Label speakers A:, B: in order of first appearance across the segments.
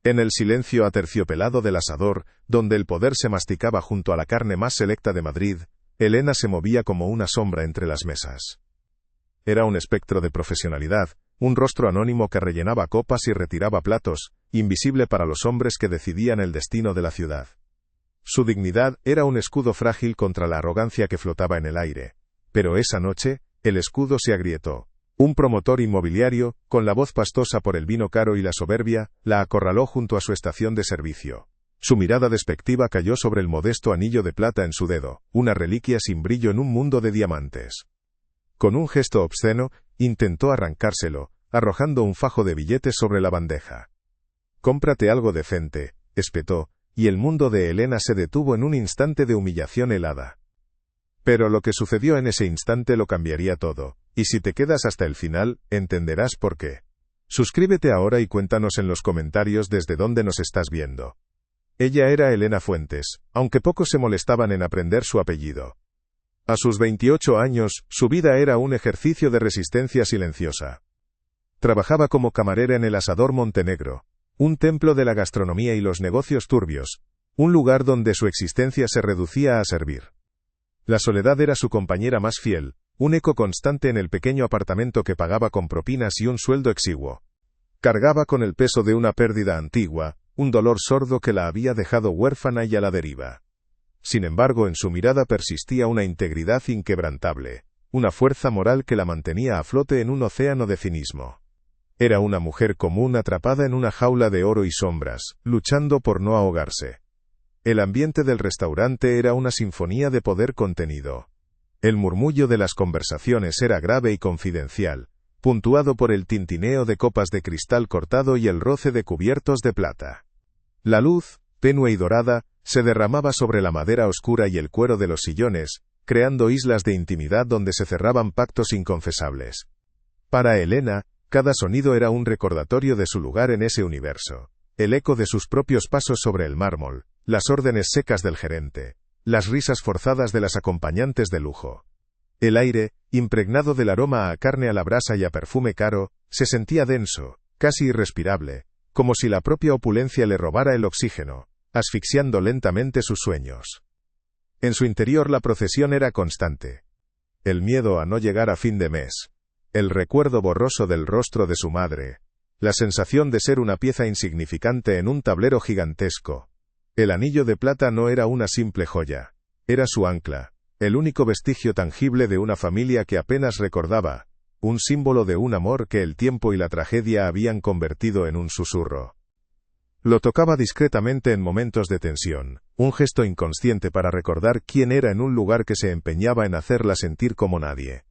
A: En el silencio aterciopelado del asador, donde el poder se masticaba junto a la carne más selecta de Madrid, Elena se movía como una sombra entre las mesas. Era un espectro de profesionalidad, un rostro anónimo que rellenaba copas y retiraba platos, invisible para los hombres que decidían el destino de la ciudad. Su dignidad era un escudo frágil contra la arrogancia que flotaba en el aire. Pero esa noche, el escudo se agrietó. Un promotor inmobiliario, con la voz pastosa por el vino caro y la soberbia, la acorraló junto a su estación de servicio. Su mirada despectiva cayó sobre el modesto anillo de plata en su dedo, una reliquia sin brillo en un mundo de diamantes. Con un gesto obsceno, intentó arrancárselo, arrojando un fajo de billetes sobre la bandeja. «Cómprate algo decente», espetó, y el mundo de Elena se detuvo en un instante de humillación helada. Pero lo que sucedió en ese instante lo cambiaría todo, y si te quedas hasta el final, entenderás por qué. Suscríbete ahora y cuéntanos en los comentarios desde dónde nos estás viendo. Ella era Elena Fuentes, aunque pocos se molestaban en aprender su apellido. A sus 28 años, su vida era un ejercicio de resistencia silenciosa. Trabajaba como camarera en el Asador Montenegro, un templo de la gastronomía y los negocios turbios, un lugar donde su existencia se reducía a servir. La soledad era su compañera más fiel, un eco constante en el pequeño apartamento que pagaba con propinas y un sueldo exiguo. Cargaba con el peso de una pérdida antigua, un dolor sordo que la había dejado huérfana y a la deriva. Sin embargo, en su mirada persistía una integridad inquebrantable, una fuerza moral que la mantenía a flote en un océano de cinismo. Era una mujer común atrapada en una jaula de oro y sombras, luchando por no ahogarse. El ambiente del restaurante era una sinfonía de poder contenido. El murmullo de las conversaciones era grave y confidencial, puntuado por el tintineo de copas de cristal cortado y el roce de cubiertos de plata. La luz, tenue y dorada, se derramaba sobre la madera oscura y el cuero de los sillones, creando islas de intimidad donde se cerraban pactos inconfesables. Para Elena, cada sonido era un recordatorio de su lugar en ese universo. El eco de sus propios pasos sobre el mármol, las órdenes secas del gerente, las risas forzadas de las acompañantes de lujo. El aire, impregnado del aroma a carne a la brasa y a perfume caro, se sentía denso, casi irrespirable, como si la propia opulencia le robara el oxígeno, asfixiando lentamente sus sueños. En su interior la procesión era constante. El miedo a no llegar a fin de mes, el recuerdo borroso del rostro de su madre, la sensación de ser una pieza insignificante en un tablero gigantesco. El anillo de plata no era una simple joya, era su ancla, el único vestigio tangible de una familia que apenas recordaba, un símbolo de un amor que el tiempo y la tragedia habían convertido en un susurro. Lo tocaba discretamente en momentos de tensión, un gesto inconsciente para recordar quién era en un lugar que se empeñaba en hacerla sentir como nadie.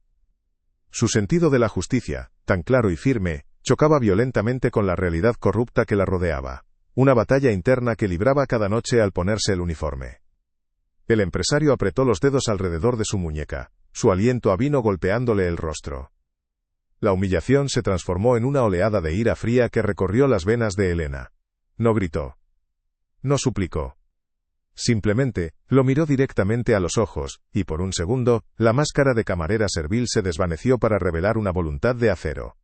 A: Su sentido de la justicia, tan claro y firme, chocaba violentamente con la realidad corrupta que la rodeaba, una batalla interna que libraba cada noche al ponerse el uniforme. El empresario apretó los dedos alrededor de su muñeca, su aliento avino golpeándole el rostro. La humillación se transformó en una oleada de ira fría que recorrió las venas de Elena. No gritó. No suplicó. Simplemente, lo miró directamente a los ojos, y por un segundo, la máscara de camarera servil se desvaneció para revelar una voluntad de acero.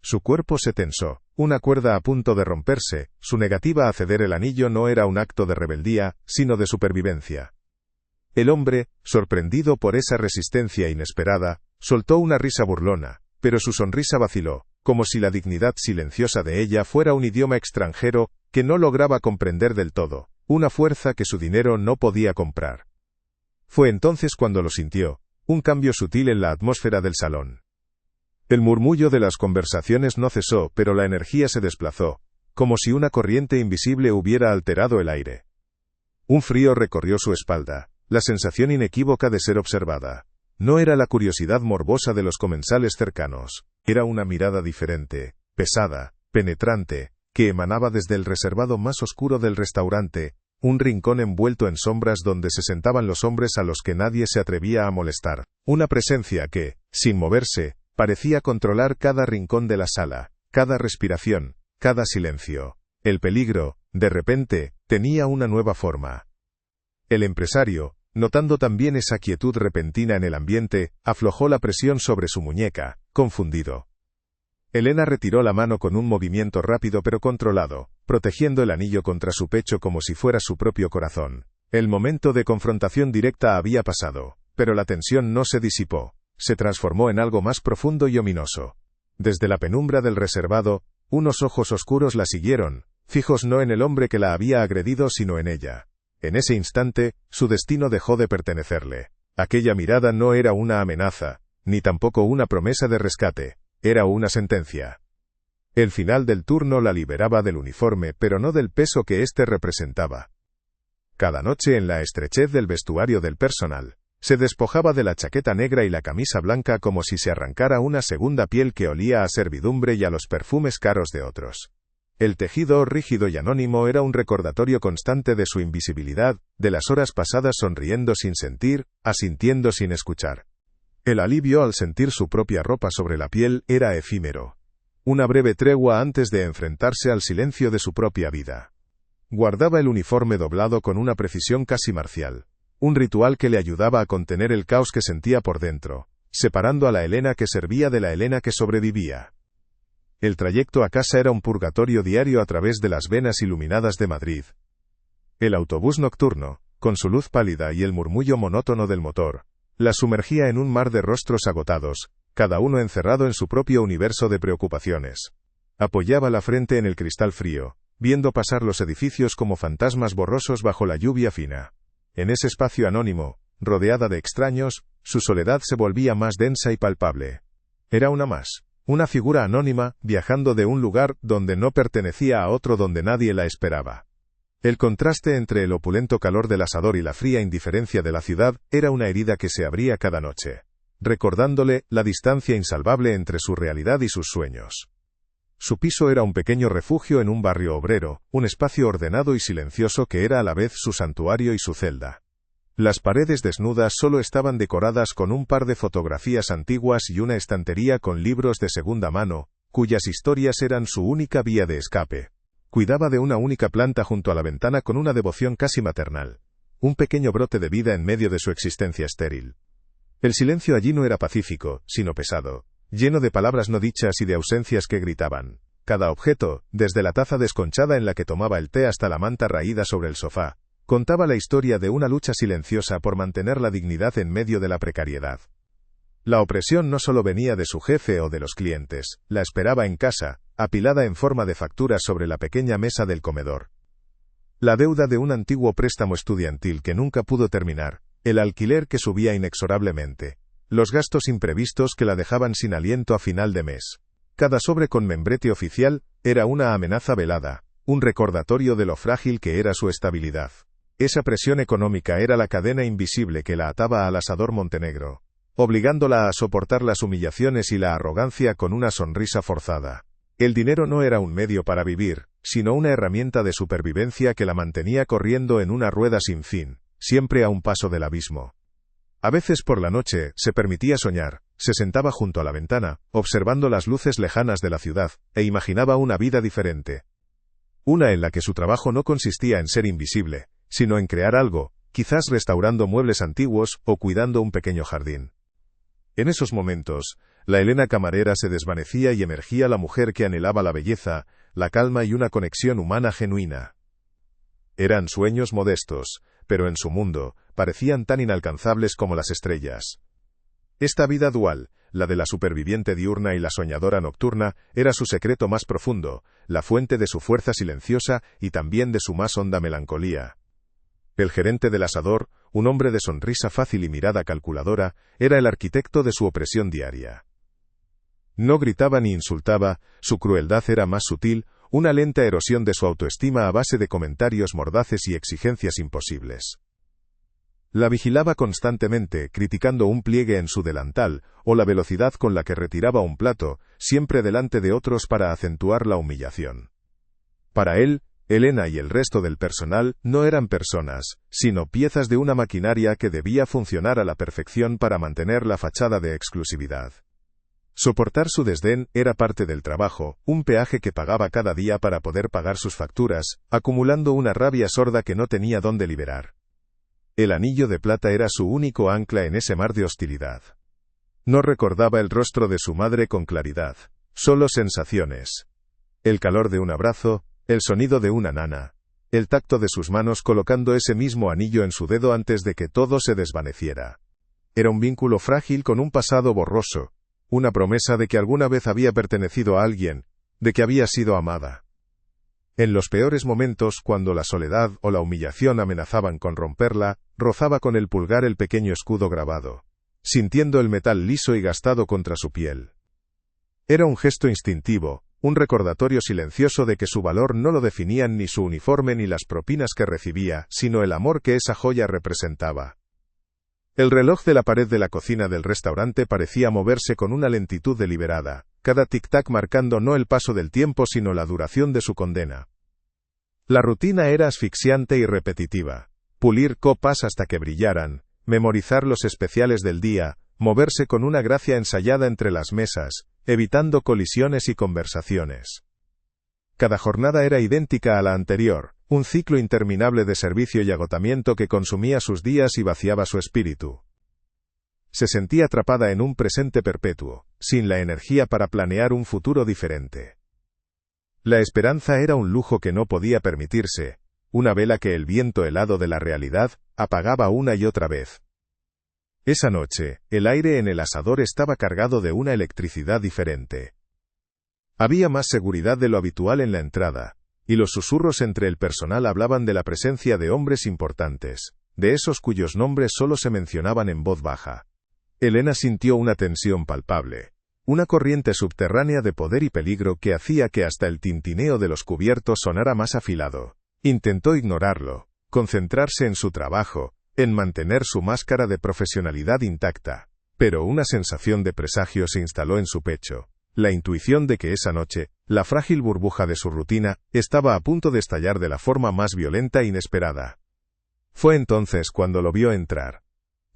A: Su cuerpo se tensó, una cuerda a punto de romperse, su negativa a ceder el anillo no era un acto de rebeldía, sino de supervivencia. El hombre, sorprendido por esa resistencia inesperada, soltó una risa burlona, pero su sonrisa vaciló, como si la dignidad silenciosa de ella fuera un idioma extranjero que no lograba comprender del todo, una fuerza que su dinero no podía comprar. Fue entonces cuando lo sintió, un cambio sutil en la atmósfera del salón. El murmullo de las conversaciones no cesó, pero la energía se desplazó, como si una corriente invisible hubiera alterado el aire. Un frío recorrió su espalda, la sensación inequívoca de ser observada. No era la curiosidad morbosa de los comensales cercanos, era una mirada diferente, pesada, penetrante, que emanaba desde el reservado más oscuro del restaurante, un rincón envuelto en sombras donde se sentaban los hombres a los que nadie se atrevía a molestar, una presencia que, sin moverse, parecía controlar cada rincón de la sala, cada respiración, cada silencio. El peligro, de repente, tenía una nueva forma. El empresario, notando también esa quietud repentina en el ambiente, aflojó la presión sobre su muñeca, confundido. Elena retiró la mano con un movimiento rápido pero controlado, protegiendo el anillo contra su pecho como si fuera su propio corazón. El momento de confrontación directa había pasado, pero la tensión no se disipó, se transformó en algo más profundo y ominoso. Desde la penumbra del reservado, unos ojos oscuros la siguieron, fijos no en el hombre que la había agredido sino en ella. En ese instante, su destino dejó de pertenecerle. Aquella mirada no era una amenaza, ni tampoco una promesa de rescate, era una sentencia. El final del turno la liberaba del uniforme, pero no del peso que éste representaba. Cada noche en la estrechez del vestuario del personal, se despojaba de la chaqueta negra y la camisa blanca como si se arrancara una segunda piel que olía a servidumbre y a los perfumes caros de otros. El tejido rígido y anónimo era un recordatorio constante de su invisibilidad, de las horas pasadas sonriendo sin sentir, asintiendo sin escuchar. El alivio al sentir su propia ropa sobre la piel era efímero. Una breve tregua antes de enfrentarse al silencio de su propia vida. Guardaba el uniforme doblado con una precisión casi marcial. Un ritual que le ayudaba a contener el caos que sentía por dentro, separando a la Elena que servía de la Elena que sobrevivía. El trayecto a casa era un purgatorio diario a través de las venas iluminadas de Madrid. El autobús nocturno, con su luz pálida y el murmullo monótono del motor, la sumergía en un mar de rostros agotados, cada uno encerrado en su propio universo de preocupaciones. Apoyaba la frente en el cristal frío, viendo pasar los edificios como fantasmas borrosos bajo la lluvia fina. En ese espacio anónimo, rodeada de extraños, su soledad se volvía más densa y palpable. Era una más. Una figura anónima, viajando de un lugar donde no pertenecía a otro donde nadie la esperaba. El contraste entre el opulento calor del asador y la fría indiferencia de la ciudad era una herida que se abría cada noche, recordándole la distancia insalvable entre su realidad y sus sueños. Su piso era un pequeño refugio en un barrio obrero, un espacio ordenado y silencioso que era a la vez su santuario y su celda. Las paredes desnudas solo estaban decoradas con un par de fotografías antiguas y una estantería con libros de segunda mano, cuyas historias eran su única vía de escape. Cuidaba de una única planta junto a la ventana con una devoción casi maternal. Un pequeño brote de vida en medio de su existencia estéril. El silencio allí no era pacífico, sino pesado, lleno de palabras no dichas y de ausencias que gritaban. Cada objeto, desde la taza desconchada en la que tomaba el té hasta la manta raída sobre el sofá, contaba la historia de una lucha silenciosa por mantener la dignidad en medio de la precariedad. La opresión no solo venía de su jefe o de los clientes, la esperaba en casa, apilada en forma de facturas sobre la pequeña mesa del comedor. La deuda de un antiguo préstamo estudiantil que nunca pudo terminar, el alquiler que subía inexorablemente, los gastos imprevistos que la dejaban sin aliento a final de mes. Cada sobre con membrete oficial era una amenaza velada, un recordatorio de lo frágil que era su estabilidad. Esa presión económica era la cadena invisible que la ataba al asador Montenegro, obligándola a soportar las humillaciones y la arrogancia con una sonrisa forzada. El dinero no era un medio para vivir, sino una herramienta de supervivencia que la mantenía corriendo en una rueda sin fin, siempre a un paso del abismo. A veces por la noche, se permitía soñar, se sentaba junto a la ventana, observando las luces lejanas de la ciudad, e imaginaba una vida diferente. Una en la que su trabajo no consistía en ser invisible, sino en crear algo, quizás restaurando muebles antiguos o cuidando un pequeño jardín. En esos momentos, la Elena camarera se desvanecía y emergía la mujer que anhelaba la belleza, la calma y una conexión humana genuina. Eran sueños modestos, pero en su mundo, parecían tan inalcanzables como las estrellas. Esta vida dual, la de la superviviente diurna y la soñadora nocturna, era su secreto más profundo, la fuente de su fuerza silenciosa y también de su más honda melancolía. El gerente del asador, un hombre de sonrisa fácil y mirada calculadora, era el arquitecto de su opresión diaria. No gritaba ni insultaba, su crueldad era más sutil, una lenta erosión de su autoestima a base de comentarios mordaces y exigencias imposibles. La vigilaba constantemente, criticando un pliegue en su delantal, o la velocidad con la que retiraba un plato, siempre delante de otros para acentuar la humillación. Para él, Elena y el resto del personal no eran personas, sino piezas de una maquinaria que debía funcionar a la perfección para mantener la fachada de exclusividad. Soportar su desdén era parte del trabajo, un peaje que pagaba cada día para poder pagar sus facturas, acumulando una rabia sorda que no tenía dónde liberar. El anillo de plata era su único ancla en ese mar de hostilidad. No recordaba el rostro de su madre con claridad, solo sensaciones. El calor de un abrazo, el sonido de una nana, el tacto de sus manos colocando ese mismo anillo en su dedo antes de que todo se desvaneciera. Era un vínculo frágil con un pasado borroso, una promesa de que alguna vez había pertenecido a alguien, de que había sido amada. En los peores momentos, cuando la soledad o la humillación amenazaban con romperla, rozaba con el pulgar el pequeño escudo grabado, sintiendo el metal liso y gastado contra su piel. Era un gesto instintivo, un recordatorio silencioso de que su valor no lo definían ni su uniforme ni las propinas que recibía, sino el amor que esa joya representaba. El reloj de la pared de la cocina del restaurante parecía moverse con una lentitud deliberada, cada tic-tac marcando no el paso del tiempo sino la duración de su condena. La rutina era asfixiante y repetitiva. Pulir copas hasta que brillaran, memorizar los especiales del día, moverse con una gracia ensayada entre las mesas, evitando colisiones y conversaciones. Cada jornada era idéntica a la anterior, un ciclo interminable de servicio y agotamiento que consumía sus días y vaciaba su espíritu. Se sentía atrapada en un presente perpetuo, sin la energía para planear un futuro diferente. La esperanza era un lujo que no podía permitirse, una vela que el viento helado de la realidad apagaba una y otra vez. Esa noche, el aire en el asador estaba cargado de una electricidad diferente. Había más seguridad de lo habitual en la entrada, y los susurros entre el personal hablaban de la presencia de hombres importantes, de esos cuyos nombres solo se mencionaban en voz baja. Elena sintió una tensión palpable, una corriente subterránea de poder y peligro que hacía que hasta el tintineo de los cubiertos sonara más afilado. Intentó ignorarlo, concentrarse en su trabajo, en mantener su máscara de profesionalidad intacta, pero una sensación de presagio se instaló en su pecho. La intuición de que esa noche, la frágil burbuja de su rutina, estaba a punto de estallar de la forma más violenta e inesperada. Fue entonces cuando lo vio entrar.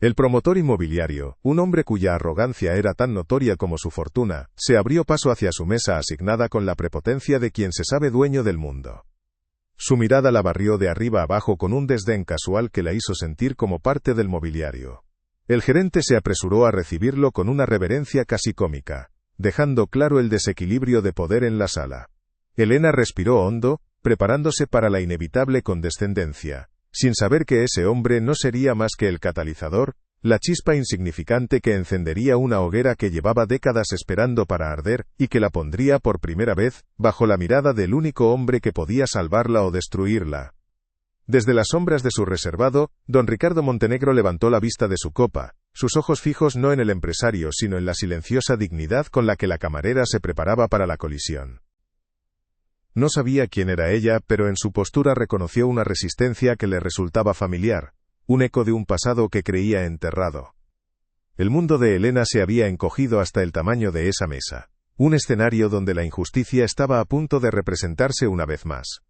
A: El promotor inmobiliario, un hombre cuya arrogancia era tan notoria como su fortuna, se abrió paso hacia su mesa asignada con la prepotencia de quien se sabe dueño del mundo. Su mirada la barrió de arriba abajo con un desdén casual que la hizo sentir como parte del mobiliario. El gerente se apresuró a recibirlo con una reverencia casi cómica, dejando claro el desequilibrio de poder en la sala. Elena respiró hondo, preparándose para la inevitable condescendencia, sin saber que ese hombre no sería más que el catalizador, la chispa insignificante que encendería una hoguera que llevaba décadas esperando para arder, y que la pondría por primera vez, bajo la mirada del único hombre que podía salvarla o destruirla. Desde las sombras de su reservado, don Ricardo Montenegro levantó la vista de su copa, sus ojos fijos no en el empresario sino en la silenciosa dignidad con la que la camarera se preparaba para la colisión. No sabía quién era ella, pero en su postura reconoció una resistencia que le resultaba familiar, un eco de un pasado que creía enterrado. El mundo de Elena se había encogido hasta el tamaño de esa mesa, un escenario donde la injusticia estaba a punto de representarse una vez más.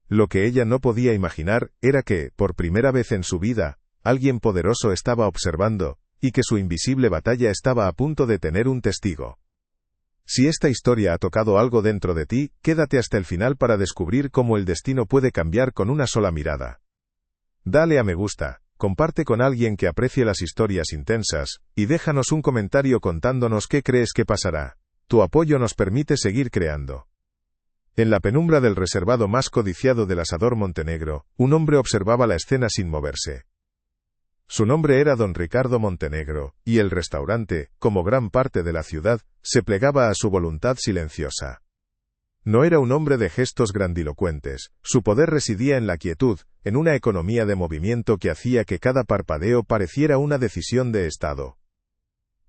A: Lo que ella no podía imaginar era que, por primera vez en su vida, alguien poderoso estaba observando, y que su invisible batalla estaba a punto de tener un testigo. Si esta historia ha tocado algo dentro de ti, quédate hasta el final para descubrir cómo el destino puede cambiar con una sola mirada. Dale a me gusta, comparte con alguien que aprecie las historias intensas, y déjanos un comentario contándonos qué crees que pasará. Tu apoyo nos permite seguir creando. En la penumbra del reservado más codiciado del asador Montenegro, un hombre observaba la escena sin moverse. Su nombre era don Ricardo Montenegro, y el restaurante, como gran parte de la ciudad, se plegaba a su voluntad silenciosa. No era un hombre de gestos grandilocuentes, su poder residía en la quietud, en una economía de movimiento que hacía que cada parpadeo pareciera una decisión de estado.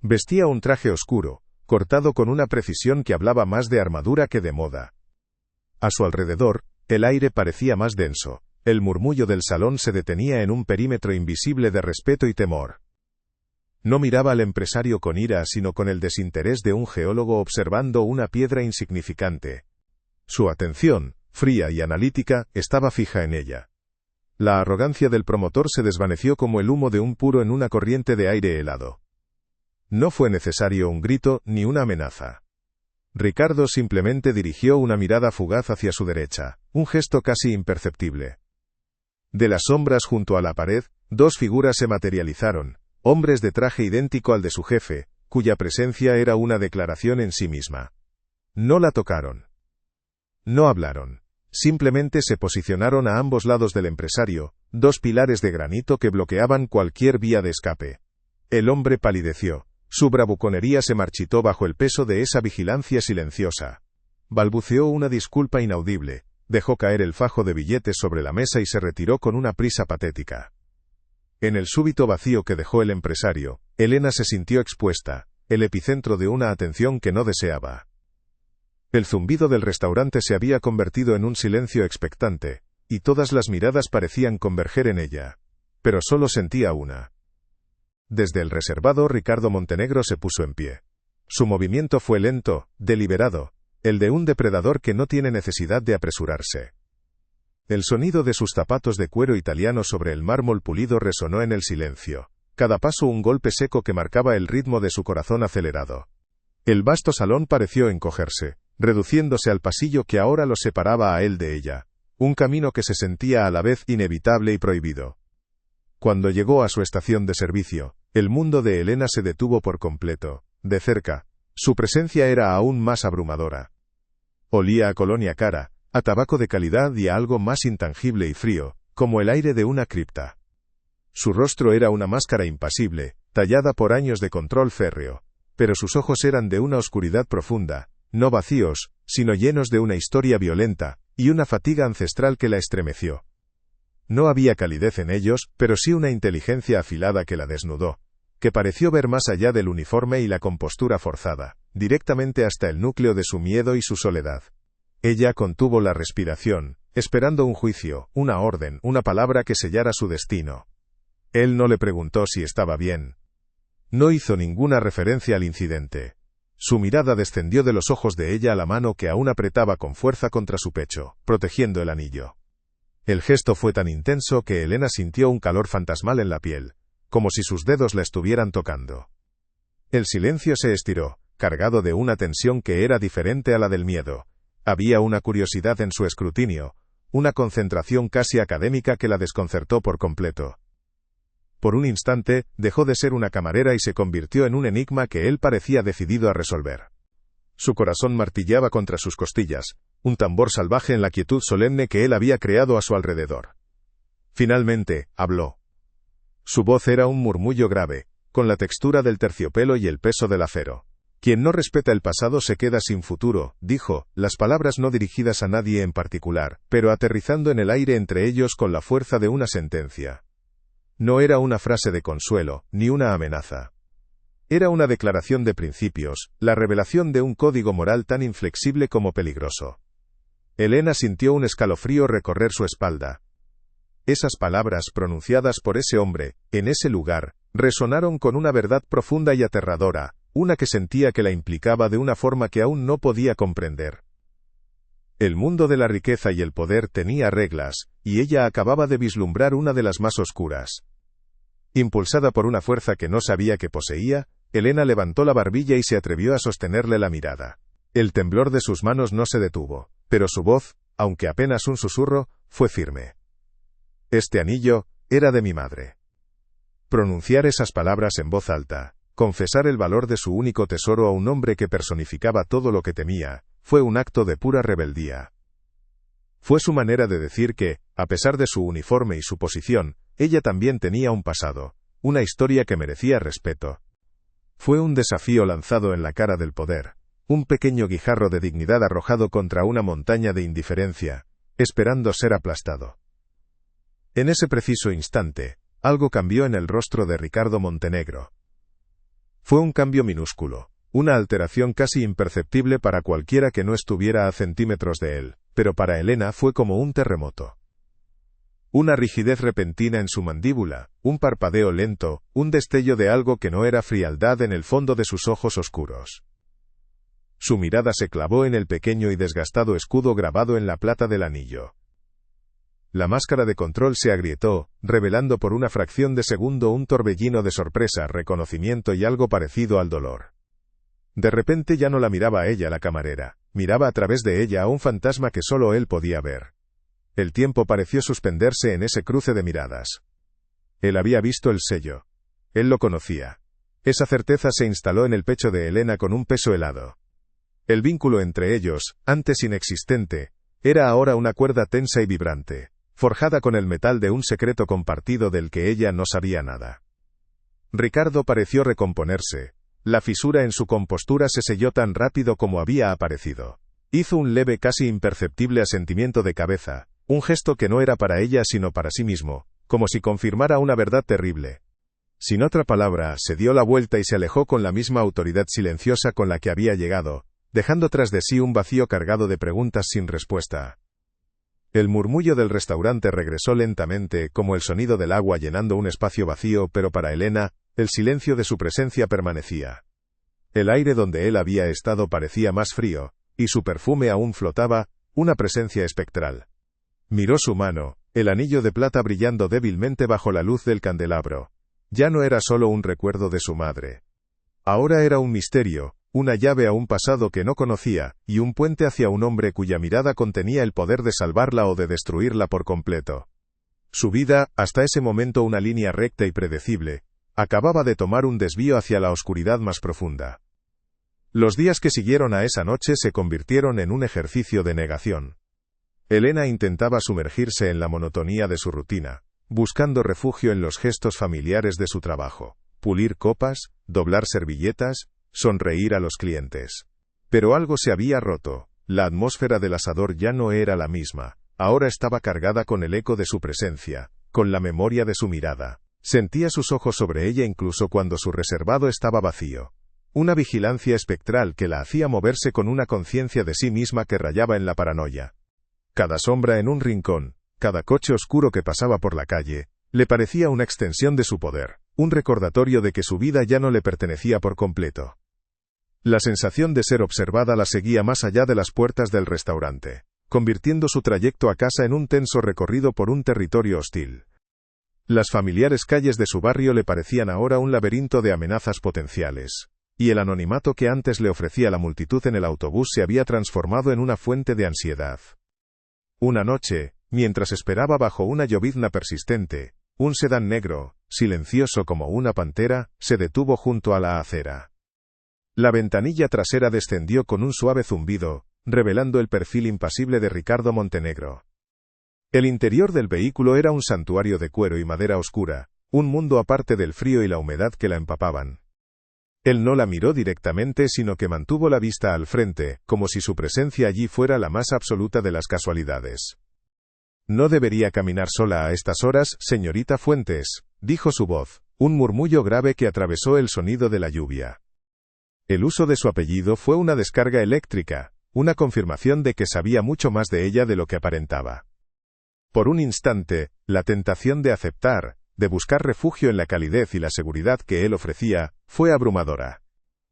A: Vestía un traje oscuro, cortado con una precisión que hablaba más de armadura que de moda. A su alrededor, el aire parecía más denso, el murmullo del salón se detenía en un perímetro invisible de respeto y temor. No miraba al empresario con ira sino con el desinterés de un geólogo observando una piedra insignificante. Su atención, fría y analítica, estaba fija en ella. La arrogancia del promotor se desvaneció como el humo de un puro en una corriente de aire helado. No fue necesario un grito ni una amenaza. Ricardo simplemente dirigió una mirada fugaz hacia su derecha, un gesto casi imperceptible. De las sombras junto a la pared, dos figuras se materializaron, hombres de traje idéntico al de su jefe, cuya presencia era una declaración en sí misma. No la tocaron. No hablaron. Simplemente se posicionaron a ambos lados del empresario, dos pilares de granito que bloqueaban cualquier vía de escape. El hombre palideció. Su bravuconería se marchitó bajo el peso de esa vigilancia silenciosa. Balbuceó una disculpa inaudible, dejó caer el fajo de billetes sobre la mesa y se retiró con una prisa patética. En el súbito vacío que dejó el empresario, Elena se sintió expuesta, el epicentro de una atención que no deseaba. El zumbido del restaurante se había convertido en un silencio expectante, y todas las miradas parecían converger en ella. Pero solo sentía una. Desde el reservado, Ricardo Montenegro se puso en pie. Su movimiento fue lento, deliberado, el de un depredador que no tiene necesidad de apresurarse. El sonido de sus zapatos de cuero italiano sobre el mármol pulido resonó en el silencio. Cada paso un golpe seco que marcaba el ritmo de su corazón acelerado. El vasto salón pareció encogerse, reduciéndose al pasillo que ahora lo separaba a él de ella, un camino que se sentía a la vez inevitable y prohibido. Cuando llegó a su estación de servicio, el mundo de Elena se detuvo por completo. De cerca, su presencia era aún más abrumadora. Olía a colonia cara, a tabaco de calidad y a algo más intangible y frío, como el aire de una cripta. Su rostro era una máscara impasible, tallada por años de control férreo, pero sus ojos eran de una oscuridad profunda, no vacíos, sino llenos de una historia violenta, y una fatiga ancestral que la estremeció. No había calidez en ellos, pero sí una inteligencia afilada que la desnudó, que pareció ver más allá del uniforme y la compostura forzada, directamente hasta el núcleo de su miedo y su soledad. Ella contuvo la respiración, esperando un juicio, una orden, una palabra que sellara su destino. Él no le preguntó si estaba bien. No hizo ninguna referencia al incidente. Su mirada descendió de los ojos de ella a la mano que aún apretaba con fuerza contra su pecho, protegiendo el anillo. El gesto fue tan intenso que Elena sintió un calor fantasmal en la piel, como si sus dedos la estuvieran tocando. El silencio se estiró, cargado de una tensión que era diferente a la del miedo. Había una curiosidad en su escrutinio, una concentración casi académica que la desconcertó por completo. Por un instante, dejó de ser una camarera y se convirtió en un enigma que él parecía decidido a resolver. Su corazón martilleaba contra sus costillas, un tambor salvaje en la quietud solemne que él había creado a su alrededor. Finalmente, habló. Su voz era un murmullo grave, con la textura del terciopelo y el peso del acero. Quien no respeta el pasado se queda sin futuro, dijo, las palabras no dirigidas a nadie en particular, pero aterrizando en el aire entre ellos con la fuerza de una sentencia. No era una frase de consuelo, ni una amenaza. Era una declaración de principios, la revelación de un código moral tan inflexible como peligroso. Elena sintió un escalofrío recorrer su espalda. Esas palabras pronunciadas por ese hombre, en ese lugar, resonaron con una verdad profunda y aterradora, una que sentía que la implicaba de una forma que aún no podía comprender. El mundo de la riqueza y el poder tenía reglas, y ella acababa de vislumbrar una de las más oscuras. Impulsada por una fuerza que no sabía que poseía, Elena levantó la barbilla y se atrevió a sostenerle la mirada. El temblor de sus manos no se detuvo, pero su voz, aunque apenas un susurro, fue firme. Este anillo era de mi madre. Pronunciar esas palabras en voz alta, confesar el valor de su único tesoro a un hombre que personificaba todo lo que temía, fue un acto de pura rebeldía. Fue su manera de decir que, a pesar de su uniforme y su posición, ella también tenía un pasado, una historia que merecía respeto. Fue un desafío lanzado en la cara del poder, un pequeño guijarro de dignidad arrojado contra una montaña de indiferencia, esperando ser aplastado. En ese preciso instante, algo cambió en el rostro de Ricardo Montenegro. Fue un cambio minúsculo, una alteración casi imperceptible para cualquiera que no estuviera a centímetros de él, pero para Elena fue como un terremoto. Una rigidez repentina en su mandíbula, un parpadeo lento, un destello de algo que no era frialdad en el fondo de sus ojos oscuros. Su mirada se clavó en el pequeño y desgastado escudo grabado en la plata del anillo. La máscara de control se agrietó, revelando por una fracción de segundo un torbellino de sorpresa, reconocimiento y algo parecido al dolor. De repente ya no la miraba a ella la camarera, miraba a través de ella a un fantasma que solo él podía ver. El tiempo pareció suspenderse en ese cruce de miradas. Él había visto el sello. Él lo conocía. Esa certeza se instaló en el pecho de Elena con un peso helado. El vínculo entre ellos, antes inexistente, era ahora una cuerda tensa y vibrante, forjada con el metal de un secreto compartido del que ella no sabía nada. Ricardo pareció recomponerse. La fisura en su compostura se selló tan rápido como había aparecido. Hizo un leve, casi imperceptible asentimiento de cabeza, un gesto que no era para ella sino para sí mismo, como si confirmara una verdad terrible. Sin otra palabra, se dio la vuelta y se alejó con la misma autoridad silenciosa con la que había llegado, dejando tras de sí un vacío cargado de preguntas sin respuesta. El murmullo del restaurante regresó lentamente, como el sonido del agua llenando un espacio vacío, pero para Elena, el silencio de su presencia permanecía. El aire donde él había estado parecía más frío, y su perfume aún flotaba, una presencia espectral. Miró su mano, el anillo de plata brillando débilmente bajo la luz del candelabro. Ya no era solo un recuerdo de su madre. Ahora era un misterio, una llave a un pasado que no conocía, y un puente hacia un hombre cuya mirada contenía el poder de salvarla o de destruirla por completo. Su vida, hasta ese momento una línea recta y predecible, acababa de tomar un desvío hacia la oscuridad más profunda. Los días que siguieron a esa noche se convirtieron en un ejercicio de negación. Elena intentaba sumergirse en la monotonía de su rutina, buscando refugio en los gestos familiares de su trabajo, pulir copas, doblar servilletas, sonreír a los clientes. Pero algo se había roto, la atmósfera del asador ya no era la misma, ahora estaba cargada con el eco de su presencia, con la memoria de su mirada. Sentía sus ojos sobre ella incluso cuando su reservado estaba vacío. Una vigilancia espectral que la hacía moverse con una conciencia de sí misma que rayaba en la paranoia. Cada sombra en un rincón, cada coche oscuro que pasaba por la calle, le parecía una extensión de su poder, un recordatorio de que su vida ya no le pertenecía por completo. La sensación de ser observada la seguía más allá de las puertas del restaurante, convirtiendo su trayecto a casa en un tenso recorrido por un territorio hostil. Las familiares calles de su barrio le parecían ahora un laberinto de amenazas potenciales, y el anonimato que antes le ofrecía la multitud en el autobús se había transformado en una fuente de ansiedad. Una noche, mientras esperaba bajo una llovizna persistente, un sedán negro, silencioso como una pantera, se detuvo junto a la acera. La ventanilla trasera descendió con un suave zumbido, revelando el perfil impasible de Ricardo Montenegro. El interior del vehículo era un santuario de cuero y madera oscura, un mundo aparte del frío y la humedad que la empapaban. Él no la miró directamente sino que mantuvo la vista al frente, como si su presencia allí fuera la más absoluta de las casualidades. «No debería caminar sola a estas horas, señorita Fuentes», dijo su voz, un murmullo grave que atravesó el sonido de la lluvia. El uso de su apellido fue una descarga eléctrica, una confirmación de que sabía mucho más de ella de lo que aparentaba. Por un instante, la tentación de aceptar, de buscar refugio en la calidez y la seguridad que él ofrecía, fue abrumadora.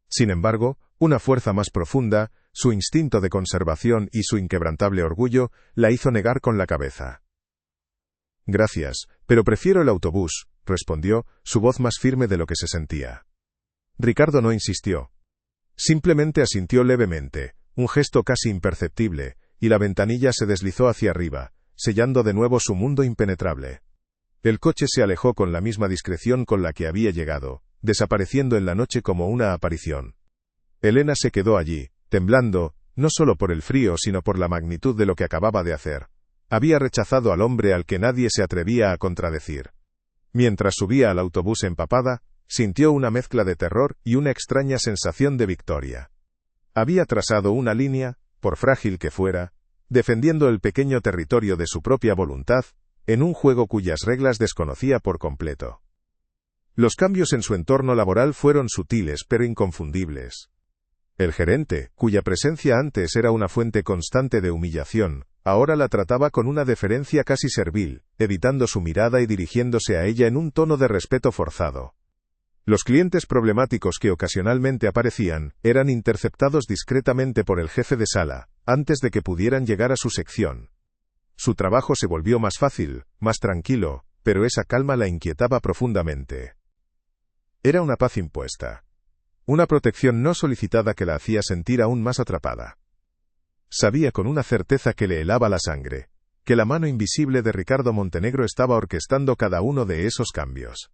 A: Sin embargo, una fuerza más profunda, su instinto de conservación y su inquebrantable orgullo, la hizo negar con la cabeza. «Gracias, pero prefiero el autobús», respondió, su voz más firme de lo que se sentía. Ricardo no insistió. Simplemente asintió levemente, un gesto casi imperceptible, y la ventanilla se deslizó hacia arriba, sellando de nuevo su mundo impenetrable. El coche se alejó con la misma discreción con la que había llegado, desapareciendo en la noche como una aparición. Elena se quedó allí, temblando, no solo por el frío sino por la magnitud de lo que acababa de hacer. Había rechazado al hombre al que nadie se atrevía a contradecir. Mientras subía al autobús empapada, sintió una mezcla de terror y una extraña sensación de victoria. Había trazado una línea, por frágil que fuera, defendiendo el pequeño territorio de su propia voluntad, en un juego cuyas reglas desconocía por completo. Los cambios en su entorno laboral fueron sutiles pero inconfundibles. El gerente, cuya presencia antes era una fuente constante de humillación, ahora la trataba con una deferencia casi servil, evitando su mirada y dirigiéndose a ella en un tono de respeto forzado. Los clientes problemáticos que ocasionalmente aparecían, eran interceptados discretamente por el jefe de sala, antes de que pudieran llegar a su sección. Su trabajo se volvió más fácil, más tranquilo, pero esa calma la inquietaba profundamente. Era una paz impuesta. Una protección no solicitada que la hacía sentir aún más atrapada. Sabía con una certeza que le helaba la sangre, que la mano invisible de Ricardo Montenegro estaba orquestando cada uno de esos cambios.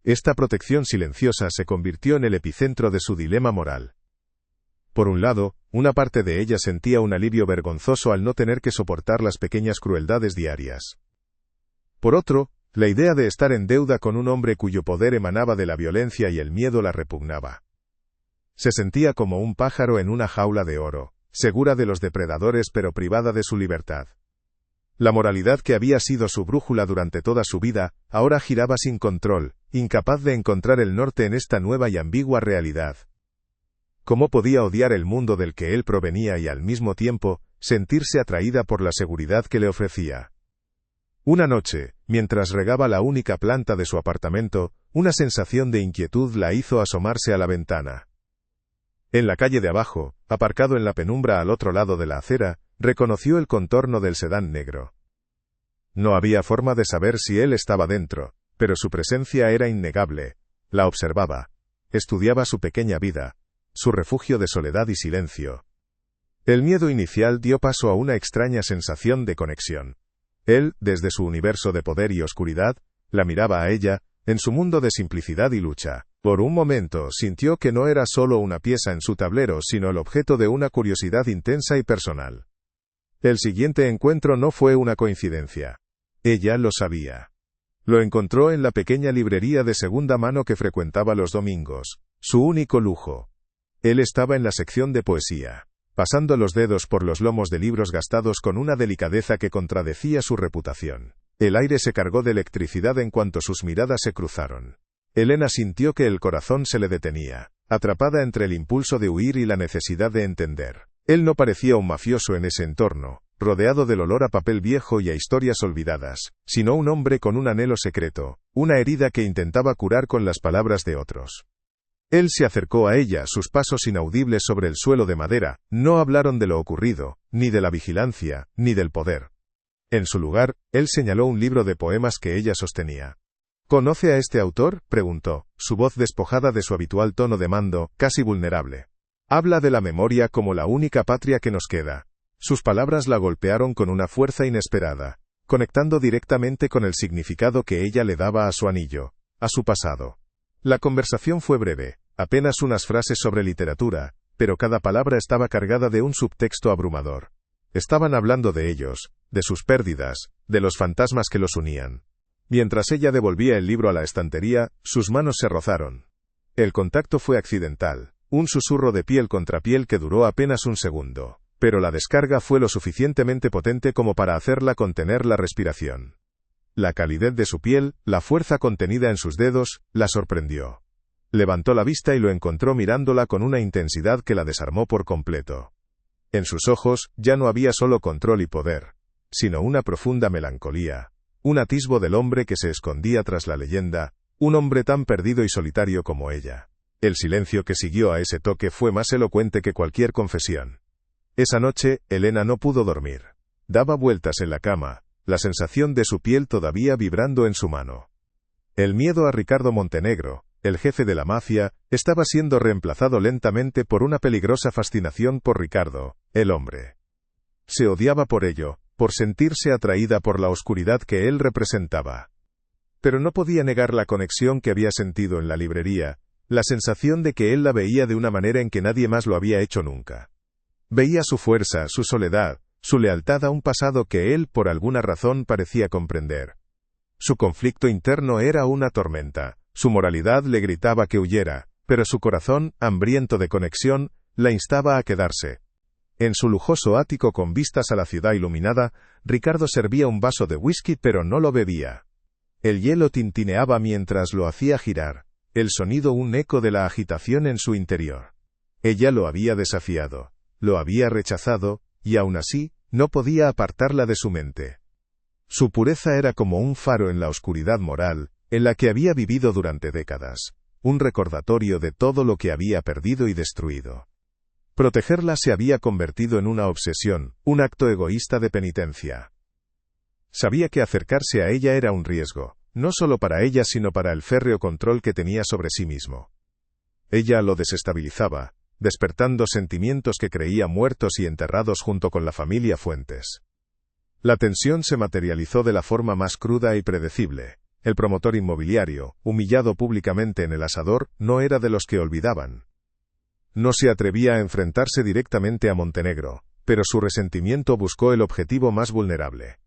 A: Esta protección silenciosa se convirtió en el epicentro de su dilema moral. Por un lado, una parte de ella sentía un alivio vergonzoso al no tener que soportar las pequeñas crueldades diarias. Por otro, la idea de estar en deuda con un hombre cuyo poder emanaba de la violencia y el miedo la repugnaba. Se sentía como un pájaro en una jaula de oro, segura de los depredadores pero privada de su libertad. La moralidad que había sido su brújula durante toda su vida, ahora giraba sin control, incapaz de encontrar el norte en esta nueva y ambigua realidad. ¿Cómo podía odiar el mundo del que él provenía y al mismo tiempo, sentirse atraída por la seguridad que le ofrecía? Una noche, mientras regaba la única planta de su apartamento, una sensación de inquietud la hizo asomarse a la ventana. En la calle de abajo, aparcado en la penumbra al otro lado de la acera, reconoció el contorno del sedán negro. No había forma de saber si él estaba dentro, pero su presencia era innegable. La observaba. Estudiaba su pequeña vida, su refugio de soledad y silencio. El miedo inicial dio paso a una extraña sensación de conexión. Él, desde su universo de poder y oscuridad, la miraba a ella, en su mundo de simplicidad y lucha. Por un momento sintió que no era solo una pieza en su tablero, sino el objeto de una curiosidad intensa y personal. El siguiente encuentro no fue una coincidencia. Ella lo sabía. Lo encontró en la pequeña librería de segunda mano que frecuentaba los domingos, su único lujo. Él estaba en la sección de poesía, pasando los dedos por los lomos de libros gastados con una delicadeza que contradecía su reputación. El aire se cargó de electricidad en cuanto sus miradas se cruzaron. Elena sintió que el corazón se le detenía, atrapada entre el impulso de huir y la necesidad de entender. Él no parecía un mafioso en ese entorno, rodeado del olor a papel viejo y a historias olvidadas, sino un hombre con un anhelo secreto, una herida que intentaba curar con las palabras de otros. Él se acercó a ella, sus pasos inaudibles sobre el suelo de madera, no hablaron de lo ocurrido, ni de la vigilancia, ni del poder. En su lugar, él señaló un libro de poemas que ella sostenía. ¿Conoce a este autor?, preguntó, su voz despojada de su habitual tono de mando, casi vulnerable. Habla de la memoria como la única patria que nos queda. Sus palabras la golpearon con una fuerza inesperada, conectando directamente con el significado que ella le daba a su anillo, a su pasado. La conversación fue breve, apenas unas frases sobre literatura, pero cada palabra estaba cargada de un subtexto abrumador. Estaban hablando de ellos, de sus pérdidas, de los fantasmas que los unían. Mientras ella devolvía el libro a la estantería, sus manos se rozaron. El contacto fue accidental, un susurro de piel contra piel que duró apenas un segundo, pero la descarga fue lo suficientemente potente como para hacerla contener la respiración. La calidez de su piel, la fuerza contenida en sus dedos, la sorprendió. Levantó la vista y lo encontró mirándola con una intensidad que la desarmó por completo. En sus ojos, ya no había solo control y poder, sino una profunda melancolía. Un atisbo del hombre que se escondía tras la leyenda, un hombre tan perdido y solitario como ella. El silencio que siguió a ese toque fue más elocuente que cualquier confesión. Esa noche, Elena no pudo dormir. Daba vueltas en la cama, la sensación de su piel todavía vibrando en su mano. El miedo a Ricardo Montenegro, el jefe de la mafia, estaba siendo reemplazado lentamente por una peligrosa fascinación por Ricardo, el hombre. Se odiaba por ello, por sentirse atraída por la oscuridad que él representaba. Pero no podía negar la conexión que había sentido en la librería, la sensación de que él la veía de una manera en que nadie más lo había hecho nunca. Veía su fuerza, su soledad, su lealtad a un pasado que él por alguna razón parecía comprender. Su conflicto interno era una tormenta, su moralidad le gritaba que huyera, pero su corazón, hambriento de conexión, la instaba a quedarse. En su lujoso ático con vistas a la ciudad iluminada, Ricardo servía un vaso de whisky pero no lo bebía. El hielo tintineaba mientras lo hacía girar, el sonido un eco de la agitación en su interior. Ella lo había desafiado, lo había rechazado, y aún así, no podía apartarla de su mente. Su pureza era como un faro en la oscuridad moral, en la que había vivido durante décadas, un recordatorio de todo lo que había perdido y destruido. Protegerla se había convertido en una obsesión, un acto egoísta de penitencia. Sabía que acercarse a ella era un riesgo, no solo para ella sino para el férreo control que tenía sobre sí mismo. Ella lo desestabilizaba, despertando sentimientos que creía muertos y enterrados junto con la familia Fuentes. La tensión se materializó de la forma más cruda y predecible. El promotor inmobiliario, humillado públicamente en el asador, no era de los que olvidaban. No se atrevía a enfrentarse directamente a Montenegro, pero su resentimiento buscó el objetivo más vulnerable.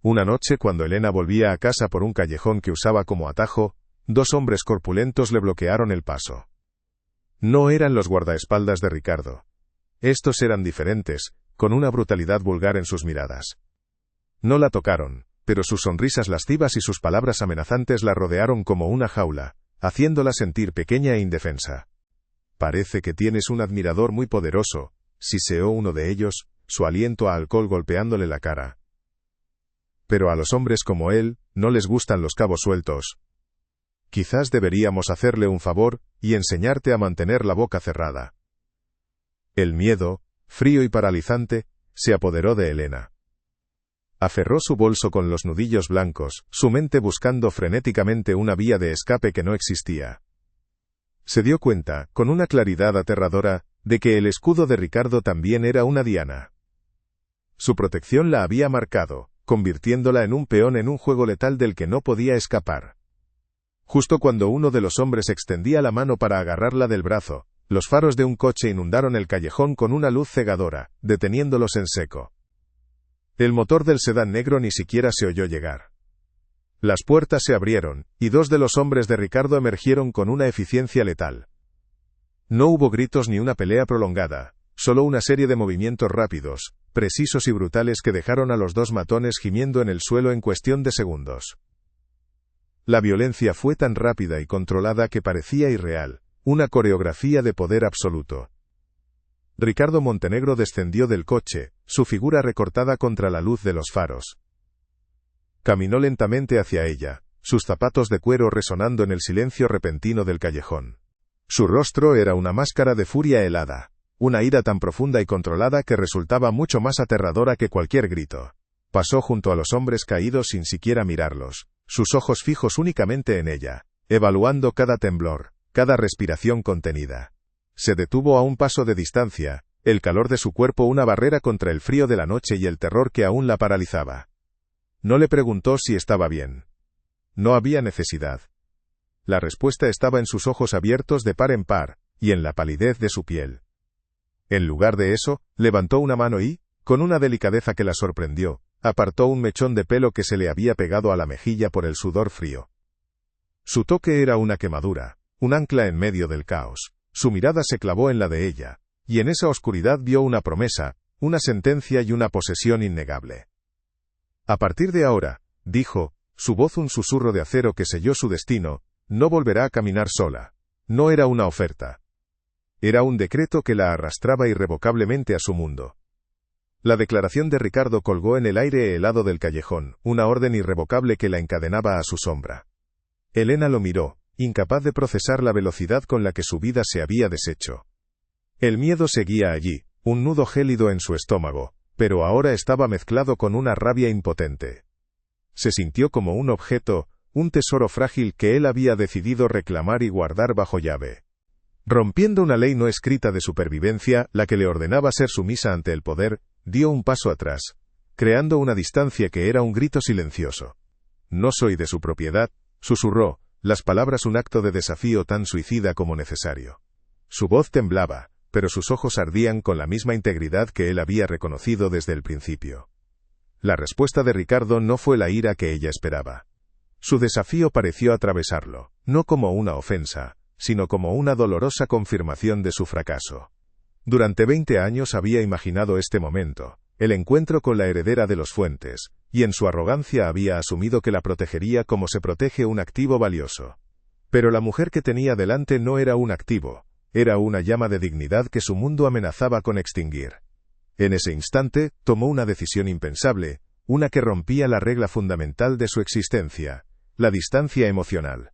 A: Una noche, cuando Elena volvía a casa por un callejón que usaba como atajo, dos hombres corpulentos le bloquearon el paso. No eran los guardaespaldas de Ricardo. Estos eran diferentes, con una brutalidad vulgar en sus miradas. No la tocaron, pero sus sonrisas lascivas y sus palabras amenazantes la rodearon como una jaula, haciéndola sentir pequeña e indefensa. «Parece que tienes un admirador muy poderoso», siseó uno de ellos, su aliento a alcohol golpeándole la cara. «Pero a los hombres como él, no les gustan los cabos sueltos. Quizás deberíamos hacerle un favor, y enseñarte a mantener la boca cerrada». El miedo, frío y paralizante, se apoderó de Elena. Aferró su bolso con los nudillos blancos, su mente buscando frenéticamente una vía de escape que no existía. Se dio cuenta, con una claridad aterradora, de que el escudo de Ricardo también era una diana. Su protección la había marcado, convirtiéndola en un peón en un juego letal del que no podía escapar. Justo cuando uno de los hombres extendía la mano para agarrarla del brazo, los faros de un coche inundaron el callejón con una luz cegadora, deteniéndolos en seco. El motor del sedán negro ni siquiera se oyó llegar. Las puertas se abrieron, y dos de los hombres de Ricardo emergieron con una eficiencia letal. No hubo gritos ni una pelea prolongada, solo una serie de movimientos rápidos, precisos y brutales que dejaron a los dos matones gimiendo en el suelo en cuestión de segundos. La violencia fue tan rápida y controlada que parecía irreal, una coreografía de poder absoluto. Ricardo Montenegro descendió del coche, su figura recortada contra la luz de los faros. Caminó lentamente hacia ella, sus zapatos de cuero resonando en el silencio repentino del callejón. Su rostro era una máscara de furia helada, una ira tan profunda y controlada que resultaba mucho más aterradora que cualquier grito. Pasó junto a los hombres caídos sin siquiera mirarlos, sus ojos fijos únicamente en ella, evaluando cada temblor, cada respiración contenida. Se detuvo a un paso de distancia, el calor de su cuerpo una barrera contra el frío de la noche y el terror que aún la paralizaba. No le preguntó si estaba bien. No había necesidad. La respuesta estaba en sus ojos abiertos de par en par, y en la palidez de su piel. En lugar de eso, levantó una mano y, con una delicadeza que la sorprendió, apartó un mechón de pelo que se le había pegado a la mejilla por el sudor frío. Su toque era una quemadura, un ancla en medio del caos. Su mirada se clavó en la de ella, y en esa oscuridad vio una promesa, una sentencia y una posesión innegable. A partir de ahora, dijo, su voz un susurro de acero que selló su destino, no volverá a caminar sola. No era una oferta. Era un decreto que la arrastraba irrevocablemente a su mundo. La declaración de Ricardo colgó en el aire helado del callejón, una orden irrevocable que la encadenaba a su sombra. Elena lo miró, incapaz de procesar la velocidad con la que su vida se había deshecho. El miedo seguía allí, un nudo gélido en su estómago, pero ahora estaba mezclado con una rabia impotente. Se sintió como un objeto, un tesoro frágil que él había decidido reclamar y guardar bajo llave. Rompiendo una ley no escrita de supervivencia, la que le ordenaba ser sumisa ante el poder, dio un paso atrás, creando una distancia que era un grito silencioso. «No soy de su propiedad», susurró, las palabras un acto de desafío tan suicida como necesario. Su voz temblaba, pero sus ojos ardían con la misma integridad que él había reconocido desde el principio. La respuesta de Ricardo no fue la ira que ella esperaba. Su desafío pareció atravesarlo, no como una ofensa, sino como una dolorosa confirmación de su fracaso. Durante 20 años había imaginado este momento, el encuentro con la heredera de los Fuentes, y en su arrogancia había asumido que la protegería como se protege un activo valioso. Pero la mujer que tenía delante no era un activo, era una llama de dignidad que su mundo amenazaba con extinguir. En ese instante, tomó una decisión impensable, una que rompía la regla fundamental de su existencia, la distancia emocional.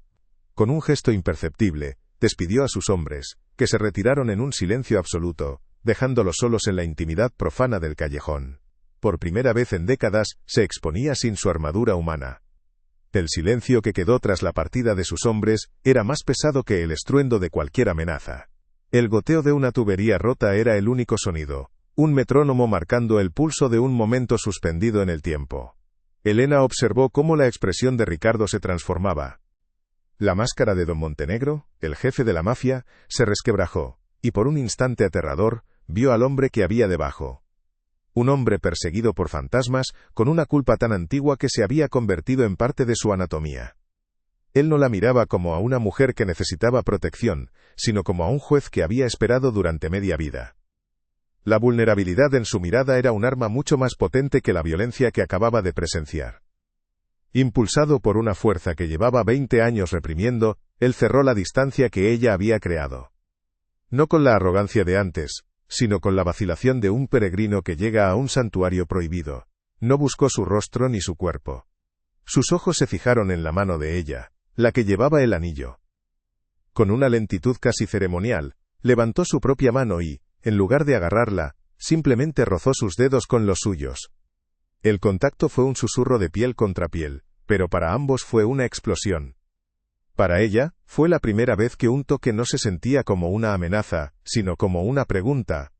A: Con un gesto imperceptible, despidió a sus hombres, que se retiraron en un silencio absoluto, dejándolos solos en la intimidad profana del callejón. Por primera vez en décadas, se exponía sin su armadura humana. El silencio que quedó tras la partida de sus hombres, era más pesado que el estruendo de cualquier amenaza. El goteo de una tubería rota era el único sonido, un metrónomo marcando el pulso de un momento suspendido en el tiempo. Elena observó cómo la expresión de Ricardo se transformaba. La máscara de don Montenegro, el jefe de la mafia, se resquebrajó, y por un instante aterrador, vio al hombre que había debajo. Un hombre perseguido por fantasmas, con una culpa tan antigua que se había convertido en parte de su anatomía. Él no la miraba como a una mujer que necesitaba protección, sino como a un juez que había esperado durante media vida. La vulnerabilidad en su mirada era un arma mucho más potente que la violencia que acababa de presenciar. Impulsado por una fuerza que llevaba 20 años reprimiendo, él cerró la distancia que ella había creado. No con la arrogancia de antes, sino con la vacilación de un peregrino que llega a un santuario prohibido. No buscó su rostro ni su cuerpo. Sus ojos se fijaron en la mano de ella, la que llevaba el anillo. Con una lentitud casi ceremonial, levantó su propia mano y, en lugar de agarrarla, simplemente rozó sus dedos con los suyos. El contacto fue un susurro de piel contra piel, pero para ambos fue una explosión. Para ella, fue la primera vez que un toque no se sentía como una amenaza, sino como una pregunta.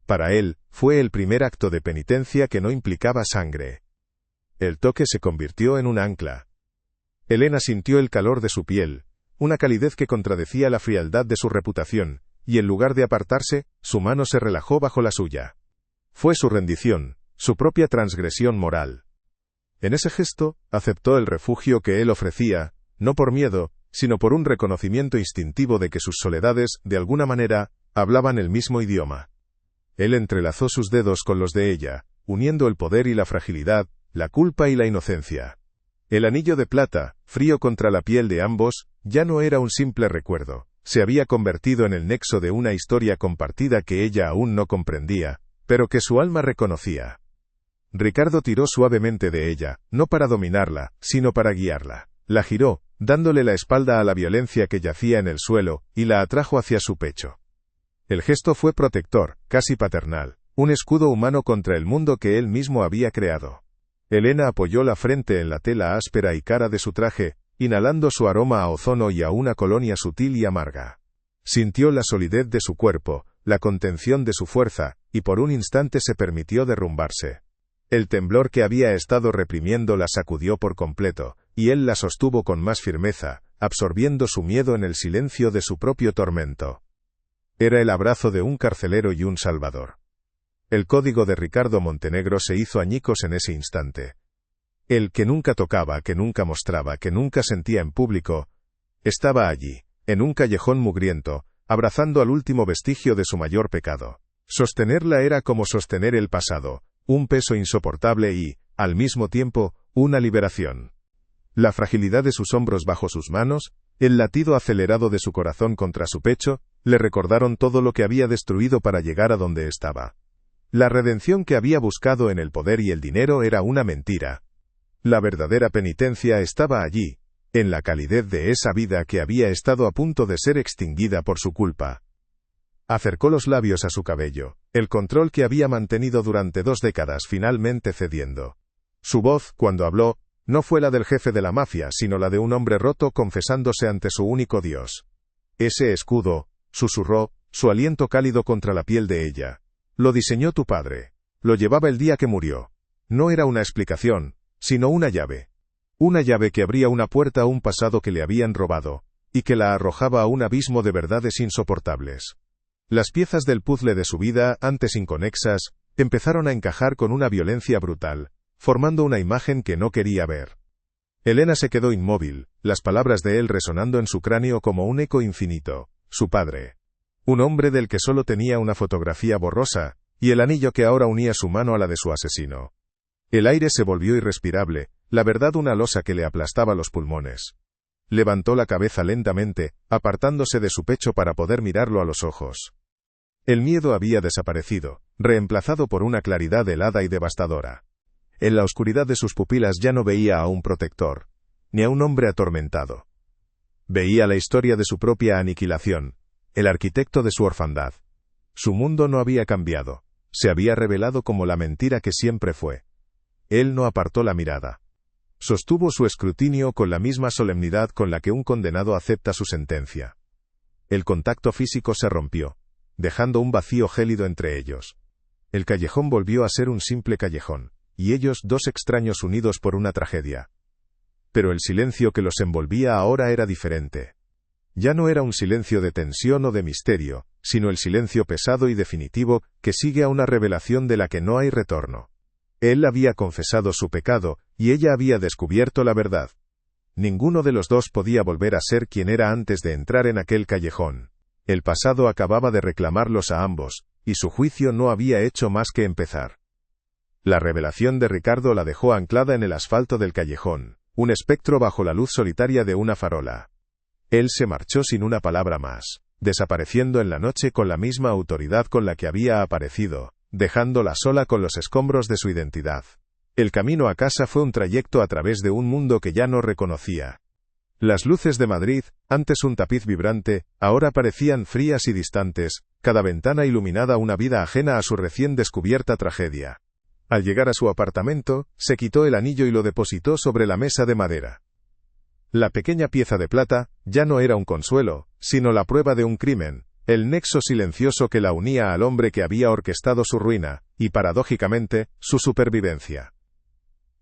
A: Para él, fue el primer acto de penitencia que no implicaba sangre. El toque se convirtió en un ancla. Elena sintió el calor de su piel, una calidez que contradecía la frialdad de su reputación, y en lugar de apartarse, su mano se relajó bajo la suya. Fue su rendición, su propia transgresión moral. En ese gesto, aceptó el refugio que él ofrecía, no por miedo, sino por un reconocimiento instintivo de que sus soledades, de alguna manera, hablaban el mismo idioma. Él entrelazó sus dedos con los de ella, uniendo el poder y la fragilidad, la culpa y la inocencia. El anillo de plata, frío contra la piel de ambos, ya no era un simple recuerdo, se había convertido en el nexo de una historia compartida que ella aún no comprendía, pero que su alma reconocía. Ricardo tiró suavemente de ella, no para dominarla, sino para guiarla. La giró, dándole la espalda a la violencia que yacía en el suelo, y la atrajo hacia su pecho. El gesto fue protector, casi paternal, un escudo humano contra el mundo que él mismo había creado. Elena apoyó la frente en la tela áspera y cara de su traje, inhalando su aroma a ozono y a una colonia sutil y amarga. Sintió la solidez de su cuerpo, la contención de su fuerza, y por un instante se permitió derrumbarse. El temblor que había estado reprimiendo la sacudió por completo, y él la sostuvo con más firmeza, absorbiendo su miedo en el silencio de su propio tormento. Era el abrazo de un carcelero y un salvador. El código de Ricardo Montenegro se hizo añicos en ese instante. El que nunca tocaba, que nunca mostraba, que nunca sentía en público, estaba allí, en un callejón mugriento, abrazando al último vestigio de su mayor pecado. Sostenerla era como sostener el pasado, un peso insoportable y, al mismo tiempo, una liberación. La fragilidad de sus hombros bajo sus manos, el latido acelerado de su corazón contra su pecho, le recordaron todo lo que había destruido para llegar a donde estaba. La redención que había buscado en el poder y el dinero era una mentira. La verdadera penitencia estaba allí, en la calidez de esa vida que había estado a punto de ser extinguida por su culpa. Acercó los labios a su cabello, el control que había mantenido durante 2 décadas finalmente cediendo. Su voz, cuando habló, no fue la del jefe de la mafia, sino la de un hombre roto confesándose ante su único Dios. Ese escudo, susurró, su aliento cálido contra la piel de ella. Lo diseñó tu padre. Lo llevaba el día que murió. No era una explicación, sino una llave. Una llave que abría una puerta a un pasado que le habían robado, y que la arrojaba a un abismo de verdades insoportables. Las piezas del puzzle de su vida, antes inconexas, empezaron a encajar con una violencia brutal, formando una imagen que no quería ver. Elena se quedó inmóvil, las palabras de él resonando en su cráneo como un eco infinito. Su padre. Un hombre del que solo tenía una fotografía borrosa, y el anillo que ahora unía su mano a la de su asesino. El aire se volvió irrespirable, la verdad una losa que le aplastaba los pulmones. Levantó la cabeza lentamente, apartándose de su pecho para poder mirarlo a los ojos. El miedo había desaparecido, reemplazado por una claridad helada y devastadora. En la oscuridad de sus pupilas ya no veía a un protector, ni a un hombre atormentado. Veía la historia de su propia aniquilación, el arquitecto de su orfandad. Su mundo no había cambiado, se había revelado como la mentira que siempre fue. Él no apartó la mirada. Sostuvo su escrutinio con la misma solemnidad con la que un condenado acepta su sentencia. El contacto físico se rompió, dejando un vacío gélido entre ellos. El callejón volvió a ser un simple callejón, y ellos 2 extraños unidos por una tragedia. Pero el silencio que los envolvía ahora era diferente. Ya no era un silencio de tensión o de misterio, sino el silencio pesado y definitivo que sigue a una revelación de la que no hay retorno. Él había confesado su pecado, y ella había descubierto la verdad. Ninguno de los dos podía volver a ser quien era antes de entrar en aquel callejón. El pasado acababa de reclamarlos a ambos, y su juicio no había hecho más que empezar. La revelación de Ricardo la dejó anclada en el asfalto del callejón, un espectro bajo la luz solitaria de una farola. Él se marchó sin una palabra más, desapareciendo en la noche con la misma autoridad con la que había aparecido, dejándola sola con los escombros de su identidad. El camino a casa fue un trayecto a través de un mundo que ya no reconocía. Las luces de Madrid, antes un tapiz vibrante, ahora parecían frías y distantes, cada ventana iluminada una vida ajena a su recién descubierta tragedia. Al llegar a su apartamento, se quitó el anillo y lo depositó sobre la mesa de madera. La pequeña pieza de plata ya no era un consuelo, sino la prueba de un crimen, el nexo silencioso que la unía al hombre que había orquestado su ruina, y paradójicamente, su supervivencia.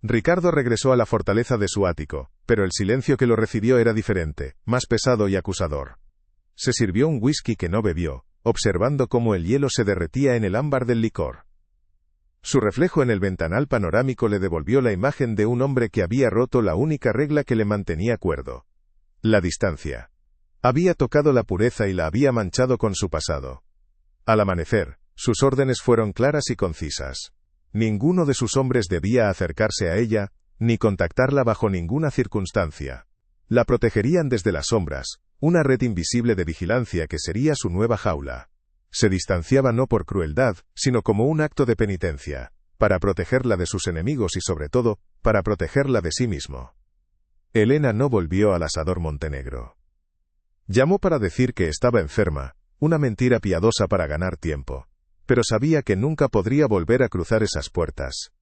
A: Ricardo regresó a la fortaleza de su ático, pero el silencio que lo recibió era diferente, más pesado y acusador. Se sirvió un whisky que no bebió, observando cómo el hielo se derretía en el ámbar del licor. Su reflejo en el ventanal panorámico le devolvió la imagen de un hombre que había roto la única regla que le mantenía cuerdo: la distancia. Había tocado la pureza y la había manchado con su pasado. Al amanecer, sus órdenes fueron claras y concisas. Ninguno de sus hombres debía acercarse a ella, ni contactarla bajo ninguna circunstancia. La protegerían desde las sombras, una red invisible de vigilancia que sería su nueva jaula. Se distanciaba no por crueldad, sino como un acto de penitencia, para protegerla de sus enemigos y sobre todo, para protegerla de sí mismo. Elena no volvió al asador Montenegro. Llamó para decir que estaba enferma, una mentira piadosa para ganar tiempo, pero sabía que nunca podría volver a cruzar esas puertas.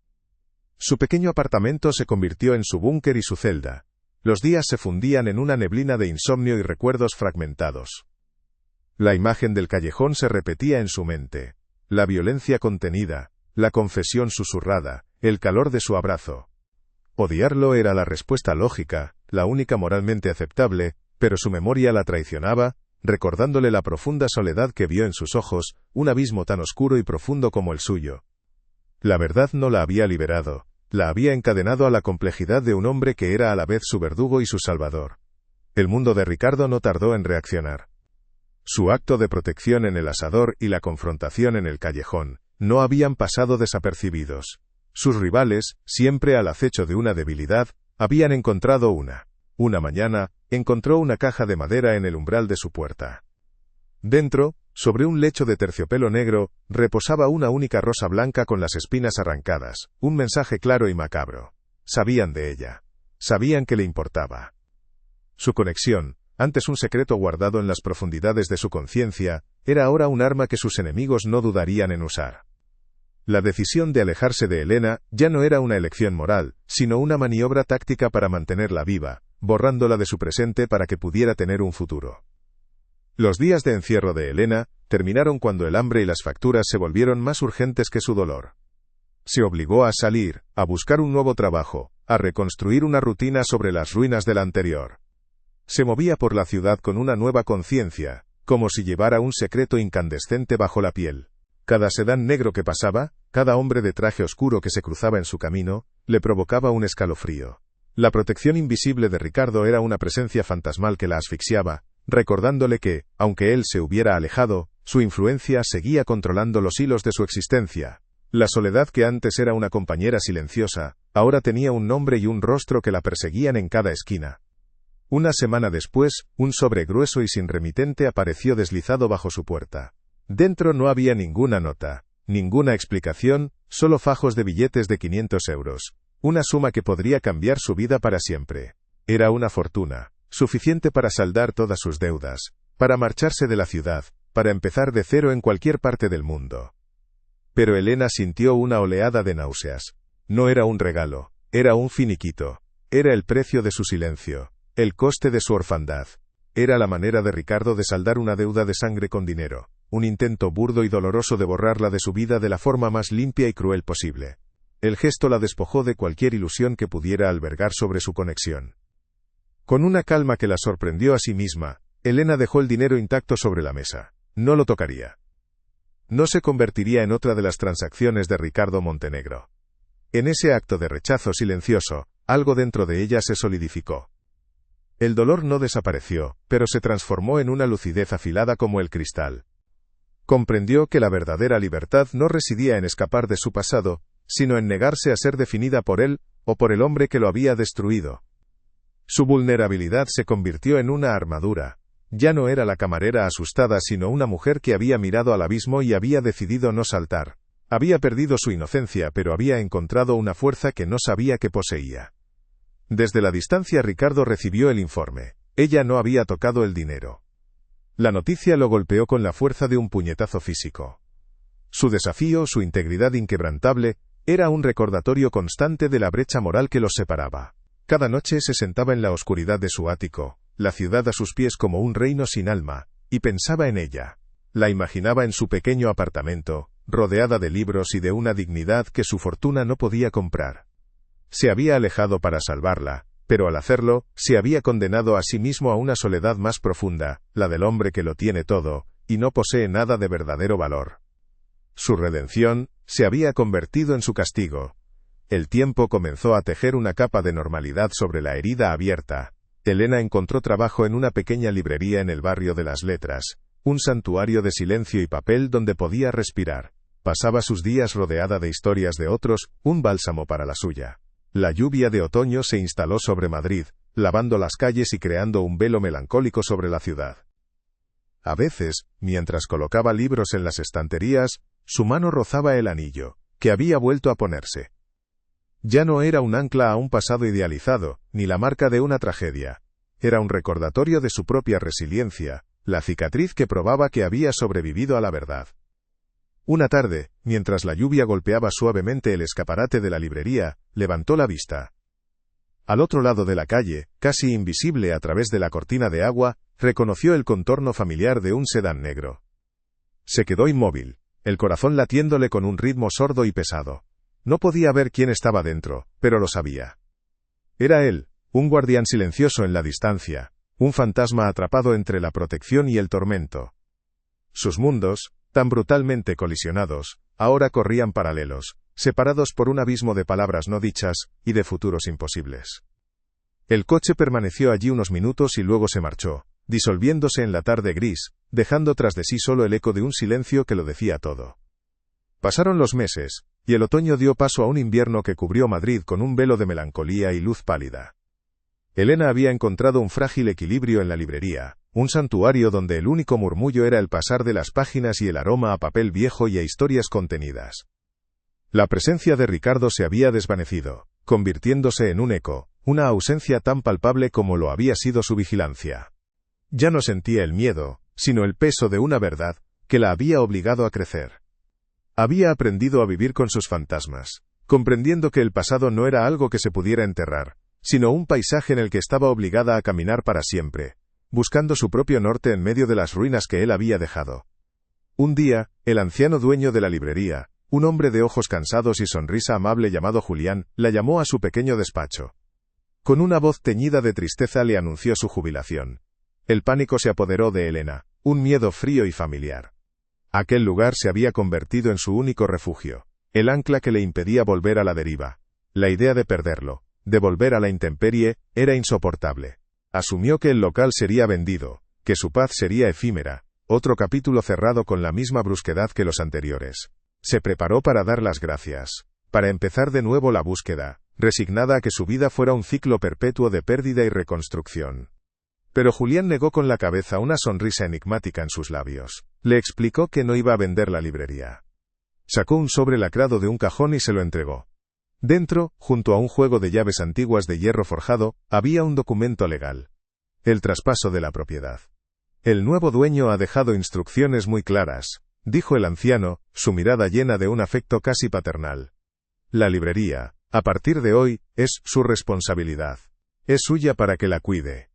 A: Su pequeño apartamento se convirtió en su búnker y su celda. Los días se fundían en una neblina de insomnio y recuerdos fragmentados. La imagen del callejón se repetía en su mente. La violencia contenida, la confesión susurrada, el calor de su abrazo. Odiarlo era la respuesta lógica, la única moralmente aceptable, pero su memoria la traicionaba, recordándole la profunda soledad que vio en sus ojos, un abismo tan oscuro y profundo como el suyo. La verdad no la había liberado, la había encadenado a la complejidad de un hombre que era a la vez su verdugo y su salvador. El mundo de Ricardo no tardó en reaccionar. Su acto de protección en el asador y la confrontación en el callejón no habían pasado desapercibidos. Sus rivales, siempre al acecho de una debilidad, habían encontrado una. Una mañana, encontró una caja de madera en el umbral de su puerta. Dentro, sobre un lecho de terciopelo negro, reposaba una única rosa blanca con las espinas arrancadas, un mensaje claro y macabro. Sabían de ella. Sabían que le importaba. Su conexión, antes un secreto guardado en las profundidades de su conciencia, era ahora un arma que sus enemigos no dudarían en usar. La decisión de alejarse de Elena ya no era una elección moral, sino una maniobra táctica para mantenerla viva, borrándola de su presente para que pudiera tener un futuro. Los días de encierro de Elena terminaron cuando el hambre y las facturas se volvieron más urgentes que su dolor. Se obligó a salir, a buscar un nuevo trabajo, a reconstruir una rutina sobre las ruinas de la anterior. Se movía por la ciudad con una nueva conciencia, como si llevara un secreto incandescente bajo la piel. Cada sedán negro que pasaba, cada hombre de traje oscuro que se cruzaba en su camino, le provocaba un escalofrío. La protección invisible de Ricardo era una presencia fantasmal que la asfixiaba, recordándole que, aunque él se hubiera alejado, su influencia seguía controlando los hilos de su existencia. La soledad que antes era una compañera silenciosa, ahora tenía un nombre y un rostro que la perseguían en cada esquina. Una semana después, un sobre grueso y sin remitente apareció deslizado bajo su puerta. Dentro no había ninguna nota, ninguna explicación, solo fajos de billetes de 500 euros, una suma que podría cambiar su vida para siempre. Era una fortuna, suficiente para saldar todas sus deudas, para marcharse de la ciudad, para empezar de cero en cualquier parte del mundo. Pero Elena sintió una oleada de náuseas. No era un regalo, era un finiquito, era el precio de su silencio. El coste de su orfandad. Era la manera de Ricardo de saldar una deuda de sangre con dinero, un intento burdo y doloroso de borrarla de su vida de la forma más limpia y cruel posible. El gesto la despojó de cualquier ilusión que pudiera albergar sobre su conexión. Con una calma que la sorprendió a sí misma, Elena dejó el dinero intacto sobre la mesa. No lo tocaría. No se convertiría en otra de las transacciones de Ricardo Montenegro. En ese acto de rechazo silencioso, algo dentro de ella se solidificó. El dolor no desapareció, pero se transformó en una lucidez afilada como el cristal. Comprendió que la verdadera libertad no residía en escapar de su pasado, sino en negarse a ser definida por él, o por el hombre que lo había destruido. Su vulnerabilidad se convirtió en una armadura. Ya no era la camarera asustada, sino una mujer que había mirado al abismo y había decidido no saltar. Había perdido su inocencia, pero había encontrado una fuerza que no sabía que poseía. Desde la distancia Ricardo recibió el informe. Ella no había tocado el dinero. La noticia lo golpeó con la fuerza de un puñetazo físico. Su desafío, su integridad inquebrantable, era un recordatorio constante de la brecha moral que los separaba. Cada noche se sentaba en la oscuridad de su ático, la ciudad a sus pies como un reino sin alma, y pensaba en ella. La imaginaba en su pequeño apartamento, rodeada de libros y de una dignidad que su fortuna no podía comprar. Se había alejado para salvarla, pero al hacerlo, se había condenado a sí mismo a una soledad más profunda, la del hombre que lo tiene todo, y no posee nada de verdadero valor. Su redención se había convertido en su castigo. El tiempo comenzó a tejer una capa de normalidad sobre la herida abierta. Elena encontró trabajo en una pequeña librería en el barrio de las Letras, un santuario de silencio y papel donde podía respirar. Pasaba sus días rodeada de historias de otros, un bálsamo para la suya. La lluvia de otoño se instaló sobre Madrid, lavando las calles y creando un velo melancólico sobre la ciudad. A veces, mientras colocaba libros en las estanterías, su mano rozaba el anillo, que había vuelto a ponerse. Ya no era un ancla a un pasado idealizado, ni la marca de una tragedia. Era un recordatorio de su propia resiliencia, la cicatriz que probaba que había sobrevivido a la verdad. Una tarde, mientras la lluvia golpeaba suavemente el escaparate de la librería, levantó la vista. Al otro lado de la calle, casi invisible a través de la cortina de agua, reconoció el contorno familiar de un sedán negro. Se quedó inmóvil, el corazón latiéndole con un ritmo sordo y pesado. No podía ver quién estaba dentro, pero lo sabía. Era él, un guardián silencioso en la distancia, un fantasma atrapado entre la protección y el tormento. Sus mundos, tan brutalmente colisionados, ahora corrían paralelos, separados por un abismo de palabras no dichas y de futuros imposibles. El coche permaneció allí unos minutos y luego se marchó, disolviéndose en la tarde gris, dejando tras de sí solo el eco de un silencio que lo decía todo. Pasaron los meses, y el otoño dio paso a un invierno que cubrió Madrid con un velo de melancolía y luz pálida. Elena había encontrado un frágil equilibrio en la librería, un santuario donde el único murmullo era el pasar de las páginas y el aroma a papel viejo y a historias contenidas. La presencia de Ricardo se había desvanecido, convirtiéndose en un eco, una ausencia tan palpable como lo había sido su vigilancia. Ya no sentía el miedo, sino el peso de una verdad, que la había obligado a crecer. Había aprendido a vivir con sus fantasmas, comprendiendo que el pasado no era algo que se pudiera enterrar, sino un paisaje en el que estaba obligada a caminar para siempre, buscando su propio norte en medio de las ruinas que él había dejado. Un día, el anciano dueño de la librería, un hombre de ojos cansados y sonrisa amable llamado Julián, la llamó a su pequeño despacho. Con una voz teñida de tristeza le anunció su jubilación. El pánico se apoderó de Elena, un miedo frío y familiar. Aquel lugar se había convertido en su único refugio, el ancla que le impedía volver a la deriva. La idea de perderlo, de volver a la intemperie, era insoportable. Asumió que el local sería vendido, que su paz sería efímera, otro capítulo cerrado con la misma brusquedad que los anteriores. Se preparó para dar las gracias, para empezar de nuevo la búsqueda, resignada a que su vida fuera un ciclo perpetuo de pérdida y reconstrucción. Pero Julián negó con la cabeza, una sonrisa enigmática en sus labios. Le explicó que no iba a vender la librería. Sacó un sobre lacrado de un cajón y se lo entregó. Dentro, junto a un juego de llaves antiguas de hierro forjado, había un documento legal. El traspaso de la propiedad. El nuevo dueño ha dejado instrucciones muy claras, dijo el anciano, su mirada llena de un afecto casi paternal. La librería, a partir de hoy, es su responsabilidad. Es suya para que la cuide.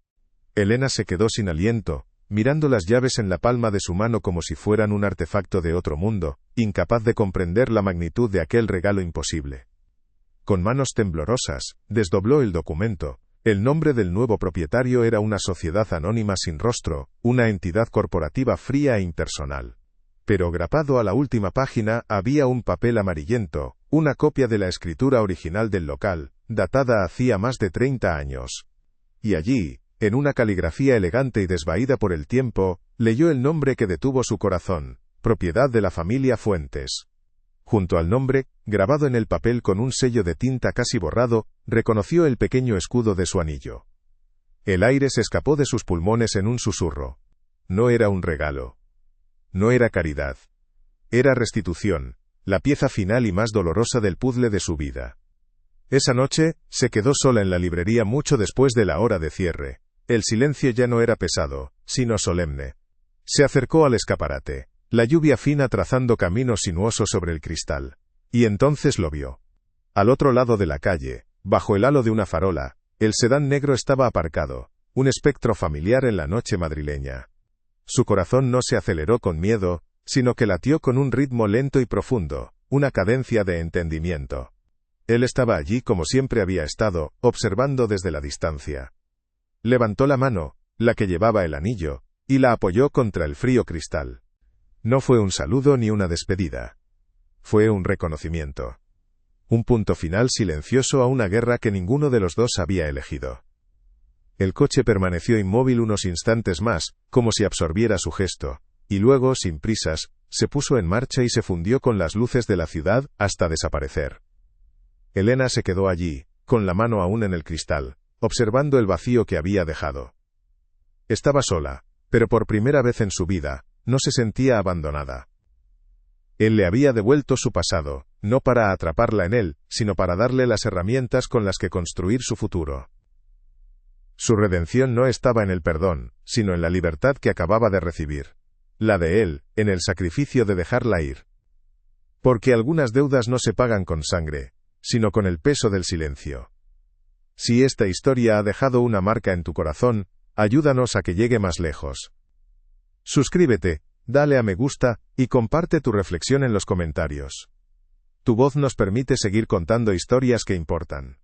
A: Elena se quedó sin aliento, mirando las llaves en la palma de su mano como si fueran un artefacto de otro mundo, incapaz de comprender la magnitud de aquel regalo imposible. Con manos temblorosas, desdobló el documento, El nombre del nuevo propietario era una sociedad anónima sin rostro, una entidad corporativa fría e impersonal. Pero grapado a la última página había un papel amarillento, una copia de la escritura original del local, datada hacía más de 30 años. Y allí, en una caligrafía elegante y desvaída por el tiempo, leyó el nombre que detuvo su corazón, propiedad de la familia Fuentes. Junto al nombre, grabado en el papel con un sello de tinta casi borrado, reconoció el pequeño escudo de su anillo. El aire se escapó de sus pulmones en un susurro. No era un regalo. No era caridad. Era restitución, la pieza final y más dolorosa del puzle de su vida. Esa noche, se quedó sola en la librería mucho después de la hora de cierre. El silencio ya no era pesado, sino solemne. Se acercó al escaparate, la lluvia fina trazando caminos sinuosos sobre el cristal. Y entonces lo vio. Al otro lado de la calle, bajo el halo de una farola, el sedán negro estaba aparcado, un espectro familiar en la noche madrileña. Su corazón no se aceleró con miedo, sino que latió con un ritmo lento y profundo, una cadencia de entendimiento. Él estaba allí como siempre había estado, observando desde la distancia. Levantó la mano, la que llevaba el anillo, y la apoyó contra el frío cristal. No fue un saludo ni una despedida. Fue un reconocimiento. Un punto final silencioso a una guerra que ninguno de los dos había elegido. El coche permaneció inmóvil unos instantes más, como si absorbiera su gesto, y luego, sin prisas, se puso en marcha y se fundió con las luces de la ciudad hasta desaparecer. Elena se quedó allí, con la mano aún en el cristal, observando el vacío que había dejado. Estaba sola, pero por primera vez en su vida, no se sentía abandonada. Él le había devuelto su pasado, no para atraparla en él, sino para darle las herramientas con las que construir su futuro. Su redención no estaba en el perdón, sino en la libertad que acababa de recibir. La de él, en el sacrificio de dejarla ir. Porque algunas deudas no se pagan con sangre, sino con el peso del silencio. Si esta historia ha dejado una marca en tu corazón, ayúdanos a que llegue más lejos. Suscríbete, dale a me gusta, y comparte tu reflexión en los comentarios. Tu voz nos permite seguir contando historias que importan.